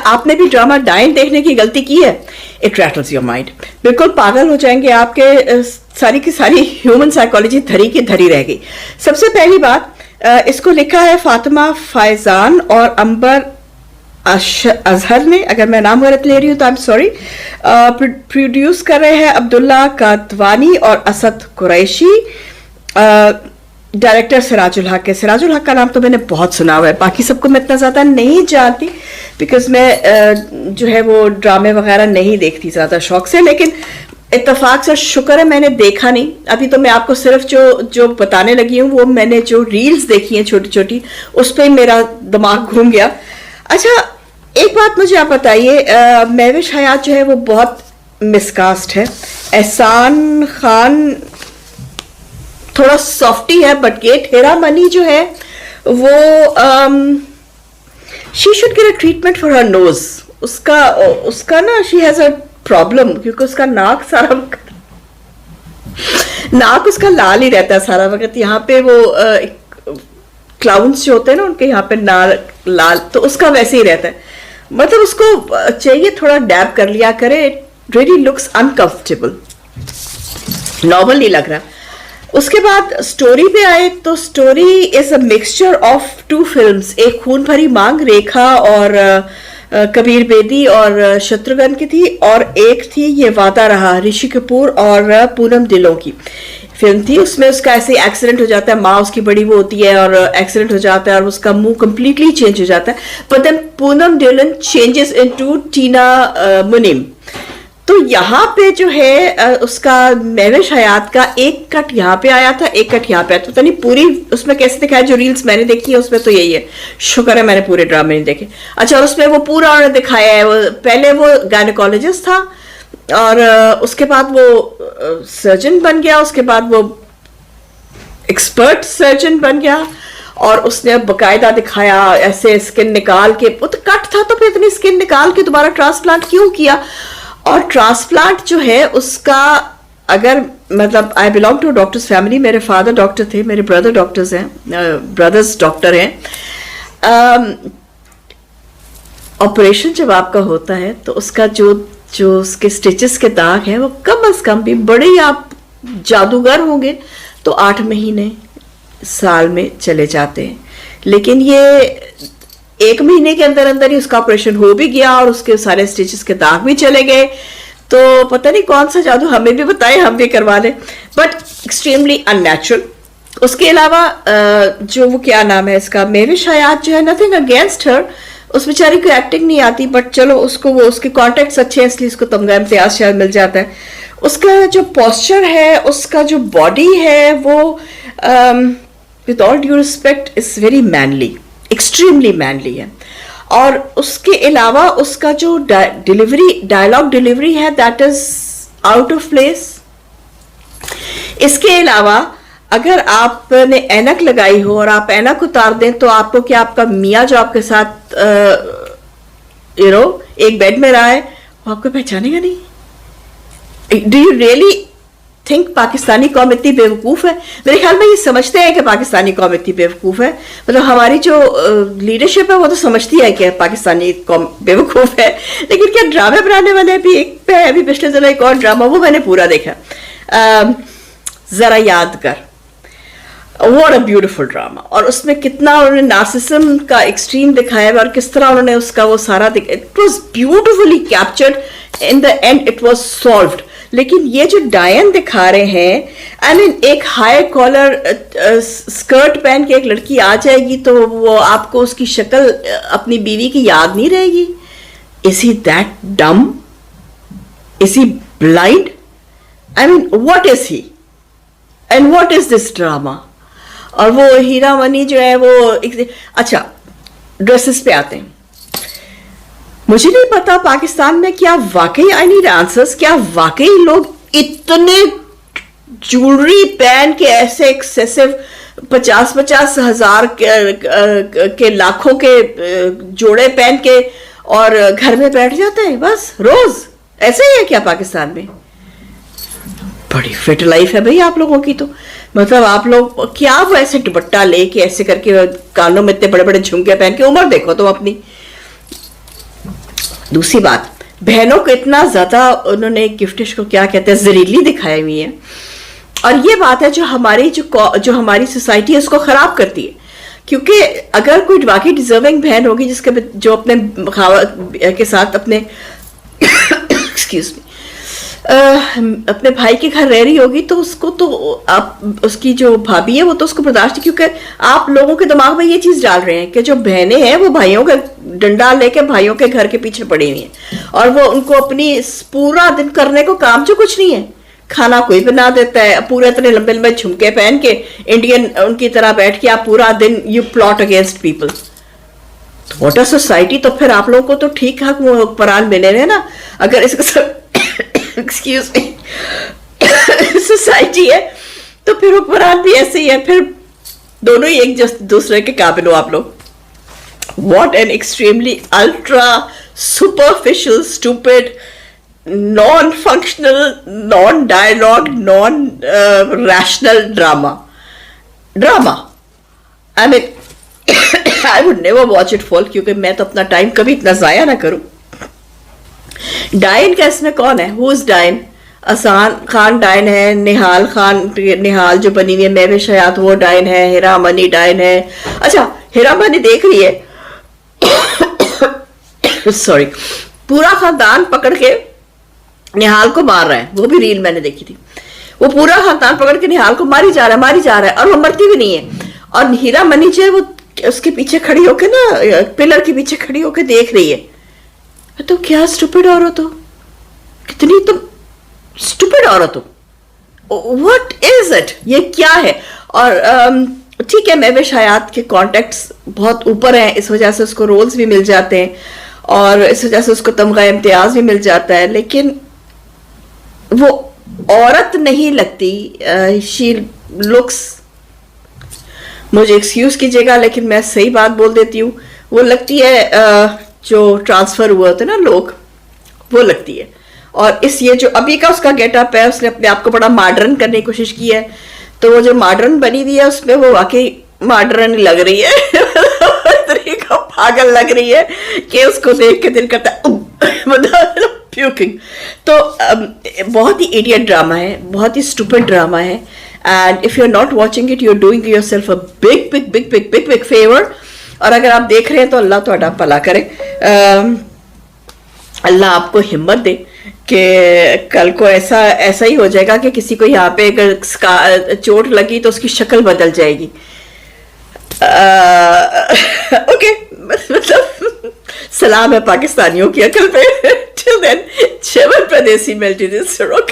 आपने भी ड्रामा डायन देखने की गलती की है, इट रैटल्स योर माइंड, बिल्कुल पागल हो जाएंगे आपके, सारी की सारी ह्यूमन साइकोलॉजी धरी की धरी रह गई। सबसे पहली बात, इसको लिखा है फातिमा फैजान और अंबर अजहर ने, अगर मैं नाम गलत ले रही हूँ तो आई एम सॉरी। प्रोड्यूस कर रहे हैं अब्दुल्ला कादवानी और असद कुरैशी, डायरेक्टर सिराजुल हक है। सिराजुल हक का नाम तो मैंने बहुत सुना हुआ है, बाकी सबको मैं इतना ज़्यादा नहीं जानती बिकॉज मैं जो है वो ड्रामे वगैरह नहीं देखती ज़्यादा शौक से, लेकिन इत्तेफाक से शुक्र है मैंने देखा नहीं। अभी तो मैं आपको सिर्फ जो बताने लगी हूँ वो मैंने जो रील्स देखी हैं छोटी छोटी, उस पर मेरा दिमाग घूम गया। अच्छा, एक बात मुझे आप बताइए, महविश हयात जो है वो बहुत मिसकास्ट है, एहसान खान थोड़ा सॉफ्टी है, बट ये ठेरा मनी जो है वो she should get a treatment for her nose. उसका ना शी हैज अ प्रॉब्लम, क्योंकि उसका नाक सारा नाक उसका लाल ही रहता है सारा वक्त। यहाँ पे वो क्लाउन्स जो होते हैं ना उनके यहाँ पे नाक लाल, तो उसका वैसे ही रहता है। मतलब उसको चाहिए थोड़ा डैब कर लिया करे, it really looks uncomfortable, normal नहीं लग रहा। उसके बाद स्टोरी पे आए तो story is a mixture of two films, एक खून भरी मांग रेखा और कबीर बेदी और शत्रुघ्न की थी, और एक थी ये वादा रहा ऋषि कपूर और पूनम ढिल्लों की फिल्म थी। उसमें उसका ऐसे एक्सीडेंट हो जाता है, माँ उसकी बड़ी वो होती है और एक्सीडेंट हो जाता है और उसका मुंह कंप्लीटली चेंज हो जाता है, but then Poonam Dhillon changes into Tina Munim. तो यहाँ पे जो है उसका महविश हयात का एक कट यहाँ पे आया था, एक कट यहाँ पे आया था, पता नहीं पूरी उसमें कैसे दिखाया। जो रील्स मैंने देखी है उसमें तो यही है, शुक्र है मैंने पूरे ड्रामे नहीं देखे। अच्छा, और उसमें वो पूरा उन्होंने दिखाया है, वो पहले वो गायनेकोलॉजिस्ट था और उसके बाद वो सर्जन बन गया, उसके बाद वो एक्सपर्ट सर्जन बन गया, और उसने बकायदा दिखाया ऐसे स्किन निकाल के, वो तो कट था तो फिर इतनी स्किन निकाल के दोबारा ट्रांसप्लांट क्यों किया। और ट्रांसप्लांट जो है उसका, अगर मतलब I belong to doctors family, मेरे फादर डॉक्टर थे, मेरे ब्रदर डॉक्टर्स हैं, ब्रदर्स डॉक्टर हैं। ऑपरेशन जब आपका होता है तो उसका जो उसके स्टिचेस के दाग हैं वो कम अज कम भी, बड़े ही आप जादूगर होंगे तो 8 महीने साल में चले जाते हैं, लेकिन ये 1 महीने के अंदर अंदर ही उसका ऑपरेशन हो भी गया और उसके सारे स्टिचेस के दाग भी चले गए। तो पता नहीं कौन सा जादू, हमें भी बताए, हम भी करवा लें, बट एक्सट्रीमली अननेचुरल। उसके अलावा जो वो क्या नाम है इसका, महविश हयात जो है, नथिंग अगेंस्ट हर, उस बेचारी को एक्टिंग नहीं आती, बट चलो उसको वो उसके कॉन्टेक्ट्स अच्छे हैं इसलिए उसको तमगा इम्तियाज शायद मिल जाता है। उसका जो पोस्चर है, उसका जो बॉडी है वो with all due respect is very manly, extremely manly है। और उसके अलावा उसका जो डायलॉग डिलीवरी है that is out of place. इसके अलावा अगर आपने ऐनक लगाई हो और आप ऐनक उतार दें तो आपको क्या, आपका मियाँ जो आपके साथ एक बेड में रहा है वो आपको पहचानेगा नहीं? Do you really think Pakistani कौम इतनी बेवकूफ़ है? मेरे ख्याल में ये समझते हैं कि पाकिस्तानी कौम इतनी बेवकूफ़ है, मतलब हमारी जो लीडरशिप है वो तो समझती है कि पाकिस्तानी कौम बेवकूफ़ है, लेकिन क्या ड्रामे बनाने वाले भी एक पे है। अभी पिछले दिनों एक और ड्रामा, वो मैंने पूरा देखा, ज़रा याद कर, व्हाट अ ब्यूटीफुल ड्रामा, और उसमें कितना उन्होंने नार्सिसिज्म का एक्सट्रीम दिखाया है और किस तरह उन्होंने उसका वो सारा it was beautifully captured, in the end it was solved. लेकिन ये जो डायन दिखा रहे हैं, आई मीन एक हाई कॉलर स्कर्ट पहन के एक लड़की आ जाएगी तो वो आपको उसकी शक्ल अपनी बीवी की याद नहीं रहेगी? Is he that dumb? Is he blind? I mean what is he and what is this drama? और वो हीरा मनी जो है वो अच्छा, ड्रेसेस पे आते हैं। मुझे नहीं पता पाकिस्तान में क्या वाकई, आई नीड आंसर्स, क्या वाकई लोग इतने ज्वेलरी पहन के ऐसे एक्सेसिव 50-50 हज़ार के लाखों के जोड़े पहन के और घर में बैठ जाते हैं बस रोज? ऐसे ही है क्या पाकिस्तान में? बड़ी फिट लाइफ है भाई आप लोगों की तो, मतलब आप लोग क्या वो ऐसे दुपट्टा लेके ऐसे करके कानों में इतने बड़े बड़े झुमके पहन के, उम्र देखो तुम अपनी। दूसरी बात, बहनों को इतना ज्यादा उन्होंने गिफ्टिश को क्या कहते हैं जहरीली दिखाई हुई है, और ये बात है जो हमारी जो हमारी सोसाइटी है उसको खराब करती है। क्योंकि अगर कोई वाकई डिजर्विंग बहन होगी जिसके जो अपने के साथ अपने एक्सक्यूज मी अपने भाई के घर रह रही होगी, तो उसको तो आप उसकी जो भाभी है वो तो उसको बर्दाश्त, क्योंकि आप लोगों के दिमाग में ये चीज डाल रहे हैं कि जो बहनें हैं वो भाइयों का डंडा लेके भाइयों के घर के पीछे पड़ी हुई हैं, और वो उनको अपनी पूरा दिन करने को काम जो कुछ नहीं है, खाना कोई बना देता है, पूरे इतने लंबे लंबे झुमके पहन के इंडियन उनकी तरह बैठ के आप पूरा दिन you plot against people. What a society. तो फिर आप लोगों को तो ठीक हक हुक्मरान मिले रहे ना। अगर इसको एक्सक्यूज मी सोसाइटी है तो फिर हुक्मरान भी ऐसे ही है, फिर दोनों ही एक दूसरे के काबिल हो आप लोग। What an extremely ultra superficial, stupid, non-functional, non-dialogue, non-rational drama. I mean, I would never watch it full, क्योंकि मैं तो अपना टाइम कभी इतना जाया ना करूं। डायन का इसमें कौन है? Who is डायन? असान खान डायन है, निहाल जो बनी हुई है महविश हयात वो डायन है, हिरा मनी डायन है। अच्छा, हिरा मनी देख रही है सॉरी, पूरा खानदान पकड़ के निहाल को मार रहा है, वो भी रील मैंने देखी थी। वो पूरा खानदान पकड़ के निहाल को मारी जा रहा है और वो मरती भी नहीं है। और हीरा मनी जो है वो उसके पीछे खड़ी होके ना, पिलर के पीछे खड़ी होके देख रही है। तो क्या स्टूपिड औरत हो, कितनी तुम स्टूपिड औरत हो। व्हाट इज इट, ये क्या है? और ठीक है, महविश हयात के कॉन्टेक्ट्स बहुत ऊपर हैं, इस वजह से उसको रोल्स भी मिल जाते हैं और इस वजह से उसको तमगा इम्तियाज भी मिल जाता है, लेकिन वो औरत नहीं लगती। शी लुक्स, मुझे एक्सक्यूज कीजिएगा लेकिन मैं सही बात बोल देती हूँ, वो लगती है जो ट्रांसफर हुए होते ना लोग, वो लगती है। और इस ये जो अभी का उसका गेटअप है, उसने अपने आप को बड़ा मॉडर्न करने की कोशिश की है, तो वो जो मॉडर्न बनी हुई है उसमें वो वाकई मॉडर्न लग रही है तरीका पागल लग रही है कि उसको देख के दिल करता है मतलब प्यूकिंग। तो बहुत ही इडियट ड्रामा है, बहुत ही स्टूपिड ड्रामा है, and if you are not watching it you are doing yourself a big big big big big big favour. और अगर आप देख रहे हैं तो अल्लाह ਤੁਹਾਡਾ भला करे, अल्लाह आपको हिम्मत दे कि कल को ऐसा ही हो जाएगा कि किसी को यहाँ पे अगर चोट लगी तो उसकी शक्ल बदल जाएगी। ओके, मतलब सलाम है पाकिस्तानियों की अकल पे। टिल देन, चेवन प्रदेसी मेल्टी दिस रॉक।